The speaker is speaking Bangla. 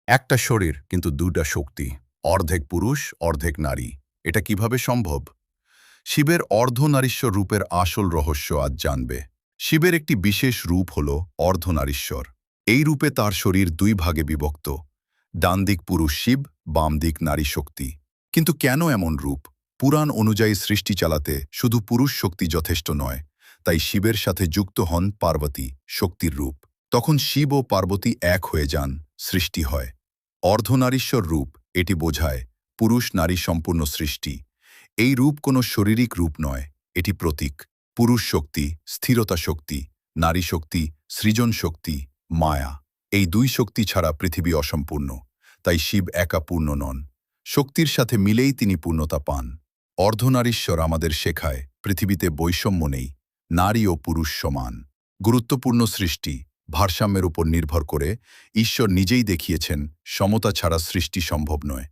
একটা শরীর কিন্তু দুটা শক্তি, অর্ধেক পুরুষ অর্ধেক নারী। এটা কিভাবে সম্ভব? শিবের অর্ধনারীশ্বর রূপের আসল রহস্য আজ জানবে। শিবের একটি বিশেষ রূপ হল অর্ধনারীশ্বর। এই রূপে তার শরীর দুই ভাগে বিভক্ত, ডান দিক পুরুষ শিব, বাম দিক নারী শক্তি। কিন্তু কেন এমন রূপ? পুরাণ অনুযায়ী সৃষ্টি চালাতে শুধু পুরুষ শক্তি যথেষ্ট নয়, তাই শিবের সাথে যুক্ত হন পার্বতী, শক্তির রূপ। তখন শিব ও পার্বতী এক হয়ে যান, সৃষ্টি হয় অর্ধনারীশ্বর রূপ। এটি বোঝায় পুরুষ নারী সম্পূর্ণ সৃষ্টি। এই রূপ কোনো শারীরিক রূপ নয়, এটি প্রতীক। পুরুষ শক্তি স্থিরতা শক্তি, নারী শক্তি সৃজন শক্তি, মায়া। এই দুই শক্তি ছাড়া পৃথিবী অসম্পূর্ণ। তাই শিব একা পূর্ণ নন, শক্তির সাথে মিলেই তিনি পূর্ণতা পান। অর্ধনারীশ্বর আমাদের শেখায় পৃথিবীতে বৈষম্য নেই, নারী ও পুরুষ সমান। গুরুত্বপূর্ণ সৃষ্টি ভারসাম্যের উপর নির্ভর করে। ঈশ্বর নিজেই দেখিয়েছেন সমতা ছাড়া সৃষ্টি সম্ভব নয়।